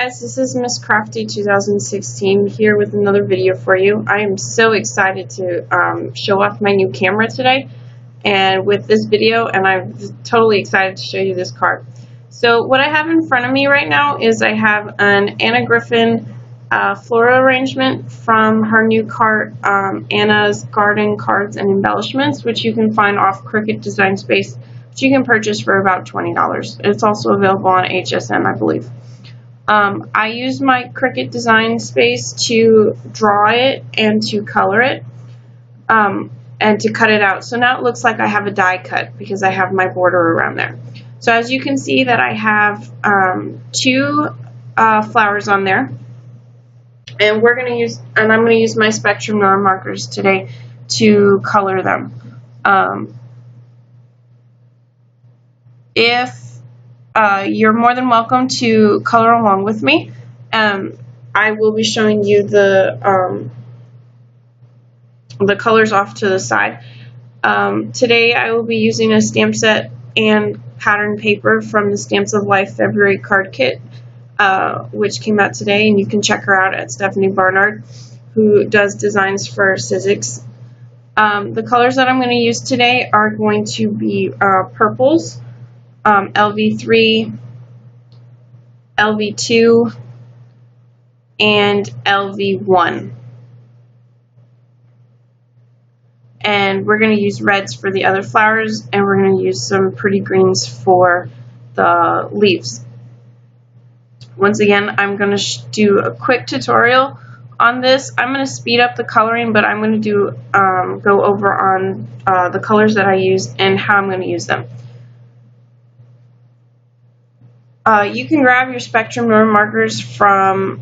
guys, this is Miss Crafty 2016 here with another video for you. I am so excited to show off my new camera today and with this video, and I'm totally excited to show you this card. So what I have in front of me right now is I have an Anna Griffin floral arrangement from her new cart, Anna's Garden Cards and Embellishments, which you can find off Cricut Design Space, which you can purchase for about $20. It's also available on HSN, I believe. I use my Cricut Design Space to draw it and to color it and to cut it out. So now it looks like I have a die cut because I have my border around there. So as you can see that I have two flowers on there, and I'm going to use my spectrumnoir markers today to color them. You're more than welcome to color along with me. I will be showing you the colors off to the side. Today I will be using a stamp set and pattern paper from the Stamps of Life February card kit, which came out today, and you can check her out at Stephanie Barnard, who does designs for Sizzix. The colors that I'm going to use today are going to be purples, LV3, LV2, and LV1. And we're going to use reds for the other flowers, and we're going to use some pretty greens for the leaves. Once again, I'm going to do a quick tutorial on this. I'm going to speed up the coloring, but I'm going to go over on the colors that I use and how I'm going to use them. You can grab your spectrumnoir markers from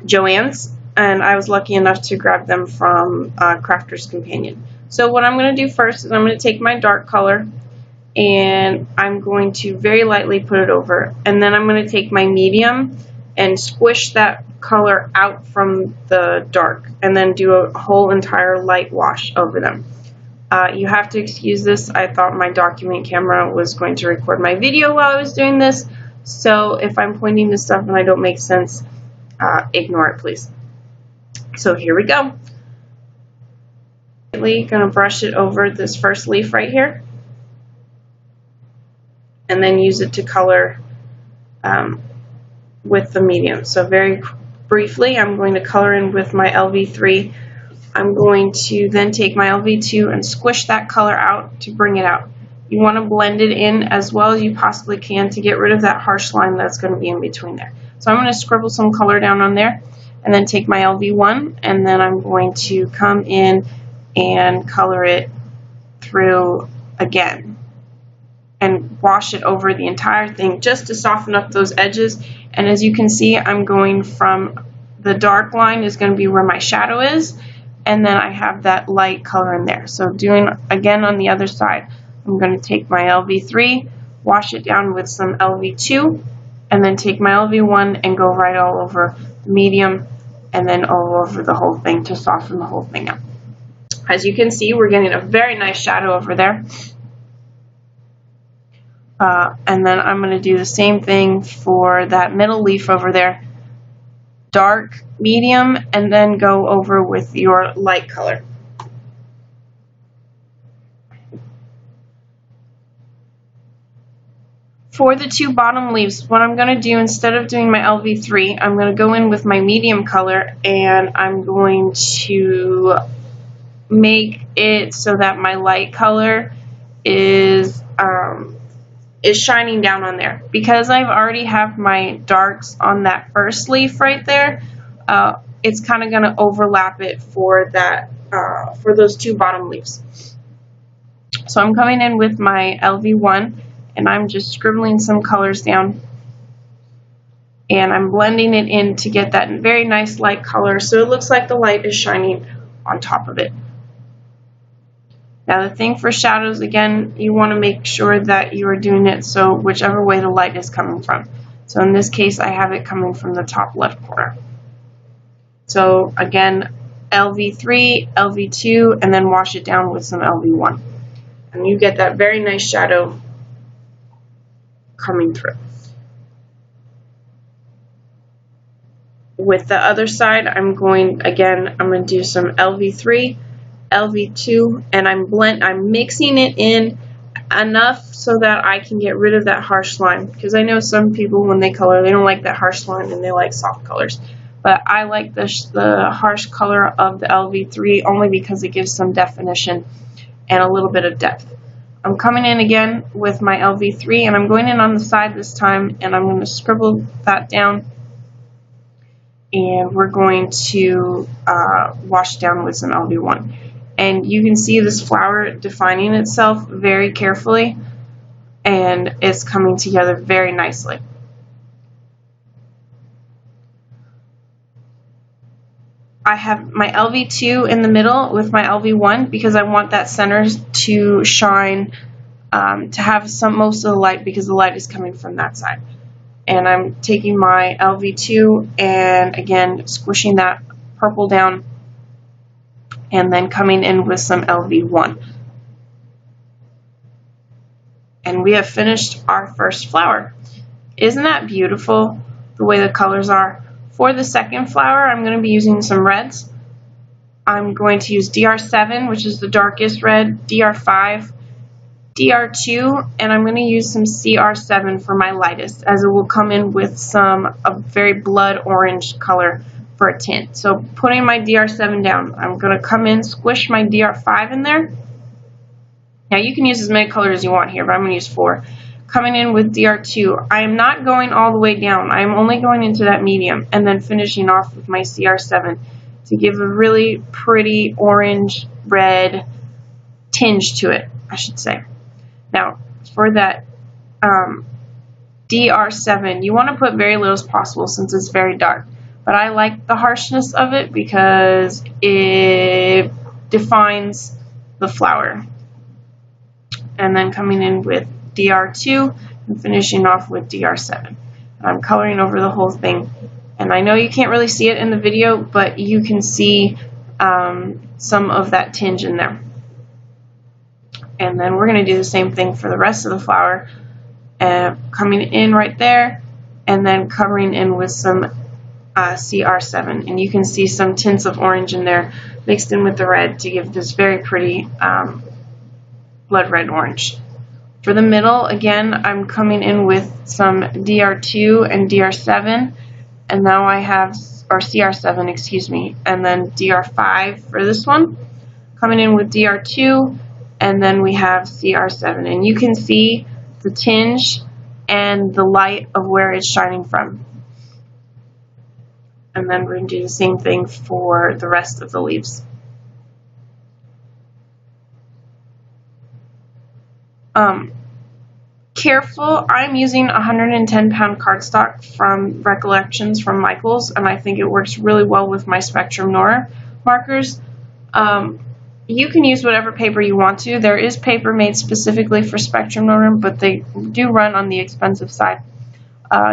Joann's, and I was lucky enough to grab them from Crafter's Companion. So what I'm going to do first is I'm going to take my dark color and I'm going to very lightly put it over, and then I'm going to take my medium and squish that color out from the dark and then do a whole entire light wash over them. You have to excuse this. I thought my document camera was going to record my video while I was doing this, so if I'm pointing to stuff and I don't make sense, ignore it, please. So here we go. Going to brush it over this first leaf right here, and then use it to color with the medium. So very briefly, I'm going to color in with my LV3. I'm going to then take my LV2 and squish that color out to bring it out. You want to blend it in as well as you possibly can to get rid of that harsh line that's going to be in between there. So I'm going to scribble some color down on there and then take my LV1, and then I'm going to come in and color it through again and wash it over the entire thing just to soften up those edges. And as you can see, I'm going from the dark line is going to be where my shadow is, and then I have that light color in there. So doing again on the other side, I'm going to take my LV3, wash it down with some LV2, and then take my LV1 and go right all over the medium and then all over the whole thing to soften the whole thing up. As you can see, we're getting a very nice shadow over there. And then I'm going to do the same thing for that middle leaf over there. Dark, medium, and then go over with your light color. For the two bottom leaves, what I'm going to do, instead of doing my LV3, I'm going to go in with my medium color, and I'm going to make it so that my light color is shining down on there. Because I've already have my darks on that first leaf right there, it's kind of going to overlap it for that for those two bottom leaves. So I'm coming in with my LV1, and I'm just scribbling some colors down, and I'm blending it in to get that very nice light color so it looks like the light is shining on top of it. Now the thing for shadows, again, you want to make sure that you are doing it so whichever way the light is coming from. So in this case, I have it coming from the top left corner. So again, LV3, LV2, and then wash it down with some LV1. And you get that very nice shadow coming through. With the other side, I'm going to do some LV3, LV2, and I'm mixing it in enough so that I can get rid of that harsh line, because I know some people when they color, they don't like that harsh line and they like soft colors. But I like the harsh color of the LV3 only because it gives some definition and a little bit of depth. I'm coming in again with my LV3, and I'm going in on the side this time, and I'm going to scribble that down, and we're going to wash down with some LV1. And you can see this flower defining itself very carefully, and it's coming together very nicely. I have my LV2 in the middle with my LV1 because I want that center to shine, to have most of the light, because the light is coming from that side. And I'm taking my LV2 and again squishing that purple down, and then coming in with some LV1. And we have finished our first flower. Isn't that beautiful, the way the colors are? For the second flower, I'm going to be using some reds. I'm going to use DR7, which is the darkest red, DR5, DR2, and I'm going to use some CR7 for my lightest, as it will come in with a very blood orange color for a tint. So putting my DR7 down, I'm going to come in, squish my DR5 in there. Now you can use as many colors as you want here, but I'm going to use 4. Coming in with DR2, I am not going all the way down. I am only going into that medium, and then finishing off with my CR7 to give a really pretty orange red tinge to it, I should say. Now for that DR7, you want to put very little as possible since it's very dark. But I like the harshness of it because it defines the flower. And then coming in with DR2 and finishing off with DR7. And I'm coloring over the whole thing. And I know you can't really see it in the video, but you can see some of that tinge in there. And then we're going to do the same thing for the rest of the flower. Coming in right there, and then covering in with some CR7. And you can see some tints of orange in there mixed in with the red to give this very pretty blood red orange. For the middle, again, I'm coming in with some DR2 and DR7, and now I have, or CR7, excuse me, and then DR5 for this one. Coming in with DR2, and then we have CR7, and you can see the tinge and the light of where it's shining from. And then we're going to do the same thing for the rest of the leaves. Careful, I'm using 110-pound cardstock from Recollections from Michaels, and I think it works really well with my spectrumnoir markers. You can use whatever paper you want to. There is paper made specifically for spectrumnoir, but they do run on the expensive side.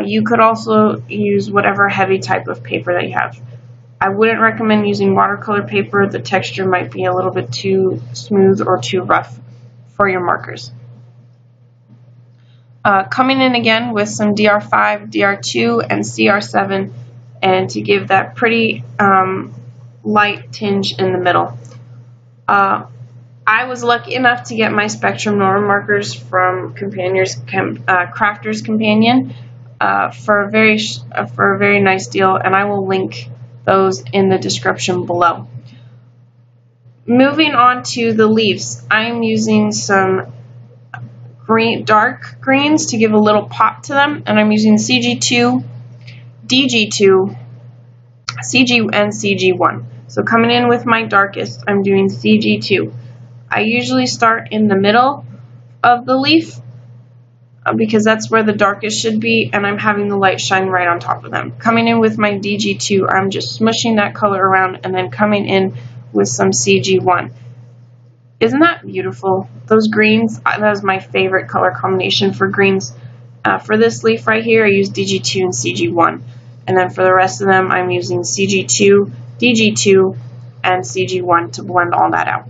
You could also use whatever heavy type of paper that you have. I wouldn't recommend using watercolor paper. The texture might be a little bit too smooth or too rough for your markers. Coming in again with some DR5, DR2, and CR7, and to give that pretty light tinge in the middle. I was lucky enough to get my spectrumnoir markers from Crafter's Companion for a very nice deal, and I will link those in the description below. Moving on to the leaves, I'm using some dark greens to give a little pop to them, and I'm using CG2, DG2, CG, and CG1. So coming in with my darkest, I'm doing CG2. I usually start in the middle of the leaf because that's where the darkest should be, and I'm having the light shine right on top of them. Coming in with my DG2, I'm just smushing that color around and then coming in with some CG1. Isn't that beautiful? Those greens, that was my favorite color combination for greens. For this leaf right here, I use DG2 and CG1. And then for the rest of them, I'm using CG2, DG2, and CG1 to blend all that out.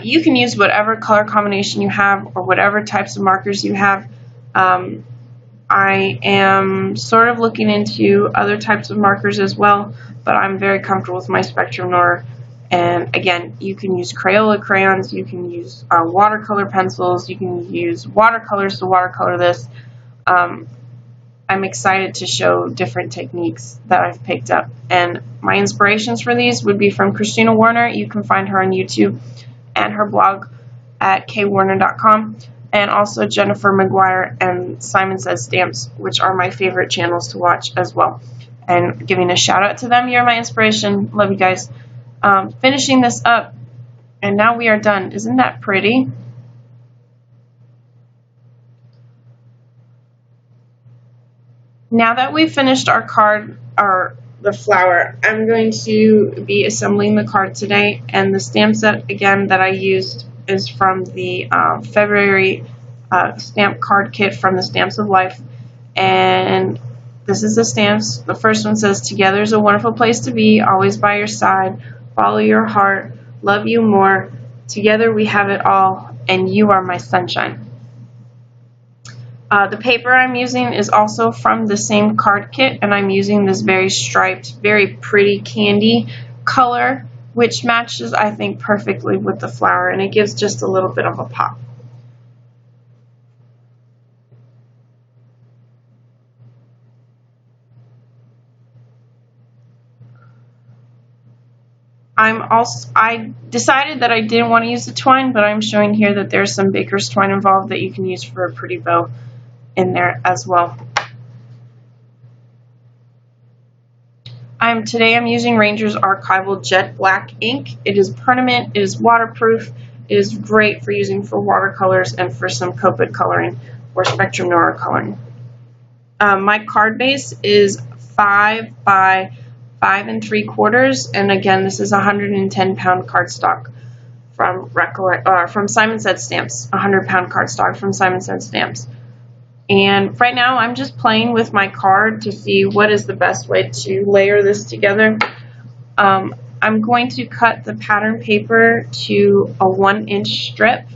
You can use whatever color combination you have or whatever types of markers you have. I am sort of looking into other types of markers as well, but I'm very comfortable with my Spectrum Noir. And again, you can use Crayola crayons, you can use watercolor pencils, you can use watercolors to watercolor this. I'm excited to show different techniques that I've picked up. And my inspirations for these would be from Christina Warner. You can find her on YouTube and her blog at kwarner.com. And also Jennifer McGuire and Simon Says Stamps, which are my favorite channels to watch as well. And giving a shout out to them, you're my inspiration. Love you guys. Finishing this up, and now we are done. Isn't that pretty? Now that we've finished our card, or the flower, I'm going to be assembling the card today. And the stamp set, again, that I used is from the February stamp card kit from the Stamps of Life. And this is the stamps. The first one says, "Together is a wonderful place to be, always by your side, follow your heart, love you more, together we have it all, and you are my sunshine." The paper I'm using is also from the same card kit, and I'm using this very striped, very pretty candy color, which matches, I think, perfectly with the flower, and it gives just a little bit of a pop. I decided that I didn't want to use the twine, but I'm showing here that there's some baker's twine involved that you can use for a pretty bow in there as well. Today I'm using Ranger's Archival Jet Black ink. It is permanent, it is waterproof, it is great for using for watercolors and for some Copic coloring or Spectrum Noir coloring. My card base is 5 by 5 3/4, and again, this is a 110-pound cardstock from Simon Says Stamps. 100-pound cardstock from Simon Says Stamps. And right now, I'm just playing with my card to see what is the best way to layer this together. I'm going to cut the pattern paper to a 1-inch strip.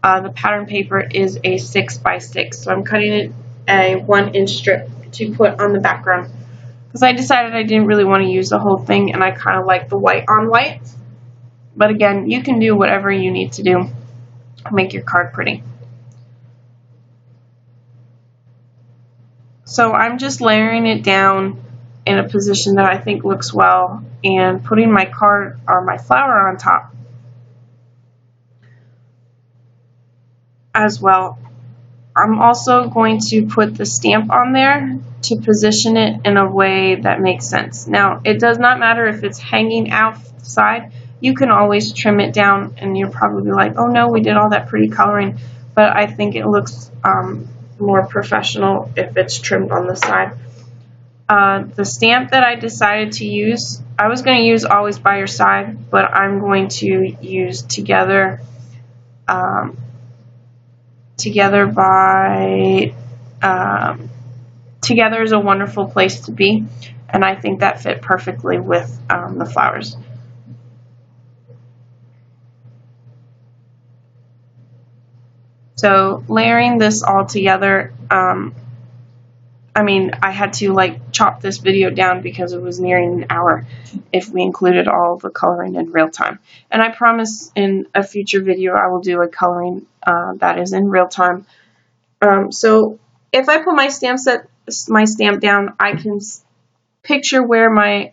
The pattern paper is a 6 by 6, so I'm cutting it a 1-inch strip to put on the background. Because I decided I didn't really want to use the whole thing, and I kind of like the white on white. But again, you can do whatever you need to do to make your card pretty. So I'm just layering it down in a position that I think looks well, and putting my card or my flower on top as well. I'm also going to put the stamp on there to position it in a way that makes sense. Now, it does not matter if it's hanging outside. You can always trim it down, and you'll probably be like, oh no, we did all that pretty coloring. But I think it looks more professional if it's trimmed on the side. The stamp that I decided to use, I was going to use Always by Your Side, but I'm going to use Together Together is a Wonderful Place to Be, and I think that fit perfectly with the flowers. So layering this all together, I mean, I had to like chop this video down because it was nearing an hour if we included all the coloring in real time. And I promise in a future video I will do a coloring that is in real time. So if I put my stamp down, I can picture where my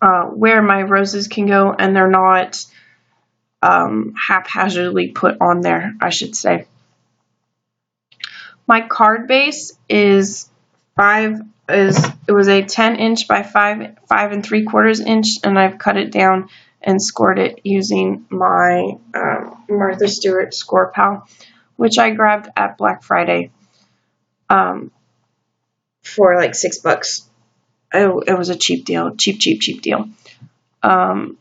roses can go, and they're not haphazardly put on there, I should say. My card base is it was a 10-inch by 5 3/4 inch, and I've cut it down and scored it using my Martha Stewart Score Pal, which I grabbed at Black Friday for like $6. It was a cheap deal, cheap deal. I'm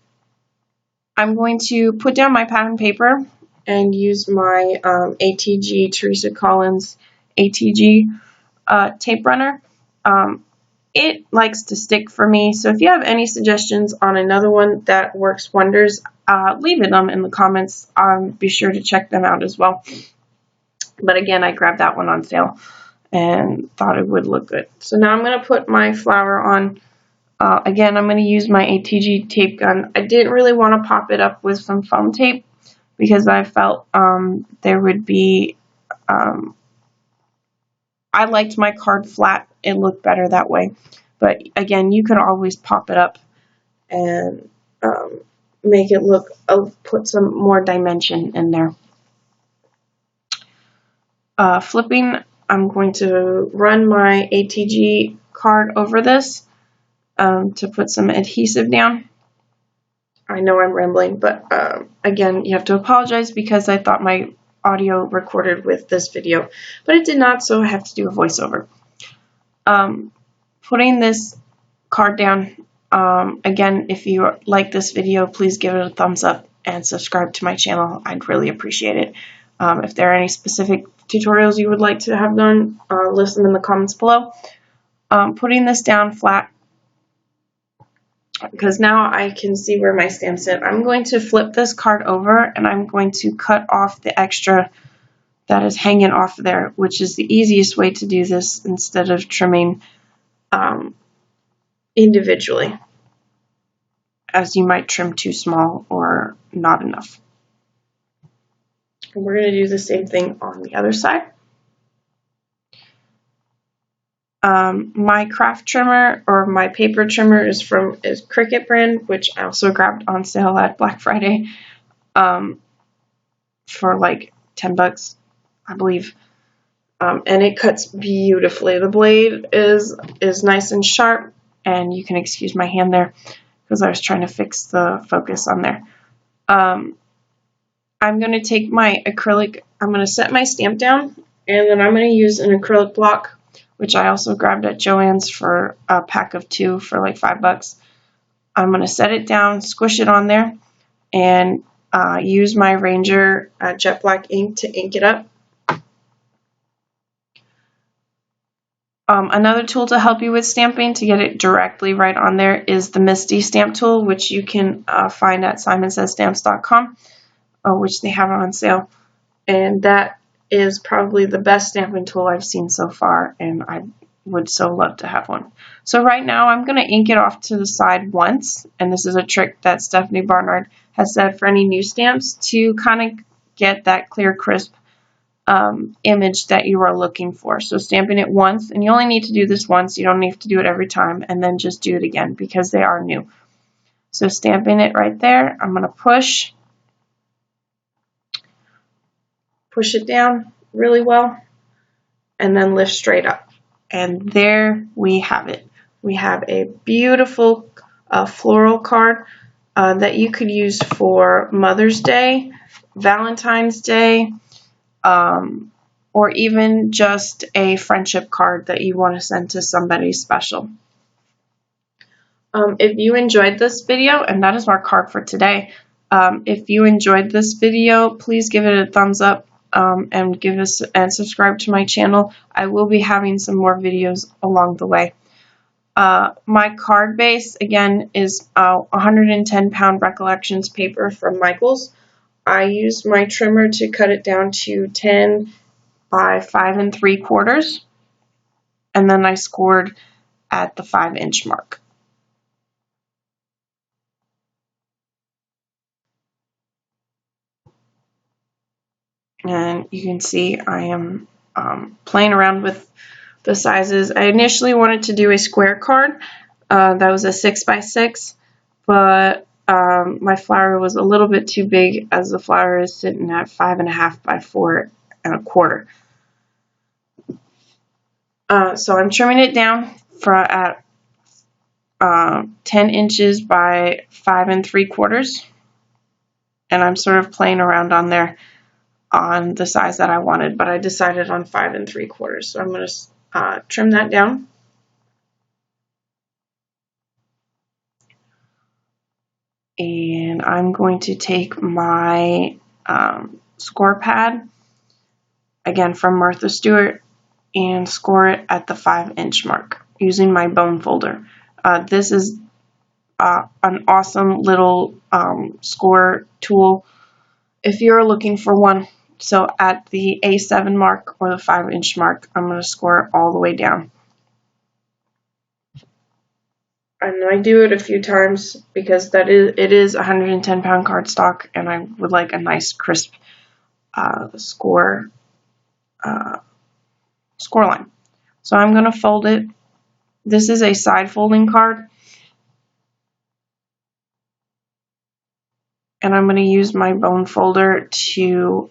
going to put down my pattern paper and use my ATG Teresa Collins ATG tape runner. it likes to stick for me. So if you have any suggestions on another one that works wonders, leave them in the comments. Be sure to check them out as well. But again, I grabbed that one on sale and thought it would look good. So now I'm going to put my flower on. Again, I'm going to use my ATG tape gun. I didn't really want to pop it up with some foam tape because I felt there would be, I liked my card flat. It looked better that way. But again, you can always pop it up and make it look, put some more dimension in there. Flipping, I'm going to run my ATG card over this to put some adhesive down. I know I'm rambling, but again, you have to apologize because I thought my audio recorded with this video, but it did not, so I have to do a voiceover. Putting this card down, again, if you like this video, please give it a thumbs up and subscribe to my channel. I'd really appreciate it. If there are any specific tutorials you would like to have done, list them in the comments below. Putting this down flat, because now I can see where my stamps sit. I'm going to flip this card over and I'm going to cut off the extra that is hanging off there, which is the easiest way to do this instead of trimming individually, as you might trim too small or not enough. And we're going to do the same thing on the other side. My craft trimmer or my paper trimmer is from Cricut brand, which I also grabbed on sale at Black Friday for like 10 bucks, I believe. And it cuts beautifully. The blade is nice and sharp, and you can excuse my hand there because I was trying to fix the focus on there. I'm going to take my acrylic, I'm going to set my stamp down, and then I'm going to use an acrylic block, which I also grabbed at Joann's for a pack of 2 for like 5 bucks. I'm going to set it down, squish it on there, and use my Ranger jet black ink to ink it up. Another tool to help you with stamping to get it directly right on there is the Misty stamp tool, which you can find at simonsaysstamps.com, which they have on sale. And that is probably the best stamping tool I've seen so far, and I would so love to have one. So right now I'm going to ink it off to the side once, and this is a trick that Stephanie Barnard has said for any new stamps to kind of get that clear, crisp image that you are looking for. So stamping it once, and you only need to do this once, you don't need to do it every time, and then just do it again because they are new. So stamping it right there, I'm going to push it down really well, and then lift straight up. And there we have it. We have a beautiful floral card that you could use for Mother's Day, Valentine's Day, or even just a friendship card that you want to send to somebody special. If you enjoyed this video, and that is our card for today, if you enjoyed this video, please give it a thumbs up and subscribe to my channel. I will be having some more videos along the way. My card base, again, is 110-pound Recollections paper from Michaels. I used my trimmer to cut it down to 10 by 5 3/4, and then I scored at the 5-inch mark. And you can see I am playing around with the sizes. I initially wanted to do a square card that was a 6 by 6, but my flower was a little bit too big, as the flower is sitting at 5.5 by 4 1/4. So I'm trimming it down at 10 inches by 5 3/4, and I'm sort of playing around on there on the size that I wanted, but I decided on 5 3/4. So I'm going to trim that down. And I'm going to take my score pad, again from Martha Stewart, and score it at the 5-inch mark. using my bone folder. This is an awesome little score tool if you're looking for one. So at the A7 mark or the 5-inch mark, I'm going to score it all the way down. And I do it a few times because it is 110-pound cardstock, and I would like a nice crisp score line. So I'm going to fold it. This is a side folding card, and I'm going to use my bone folder to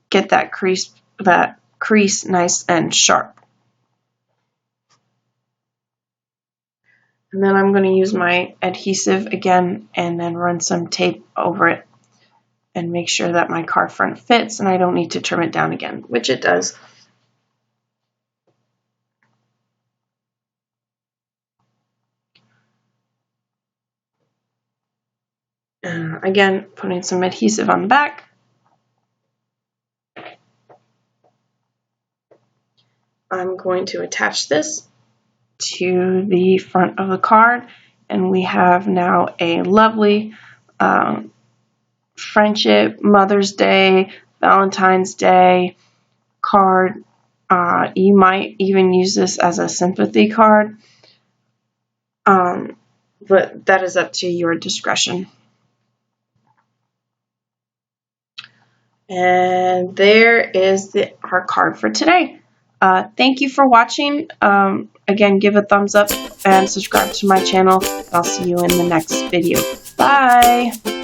get that crease nice and sharp. And then I'm going to use my adhesive again and then run some tape over it and make sure that my card front fits and I don't need to trim it down again, which it does. Again, putting some adhesive on the back. I'm going to attach this to the front of the card, and we have now a lovely Friendship, Mother's Day, Valentine's Day card. You might even use this as a sympathy card, but that is up to your discretion. And there is our card for today. Thank you for watching. Again, give a thumbs up and subscribe to my channel. I'll see you in the next video. Bye!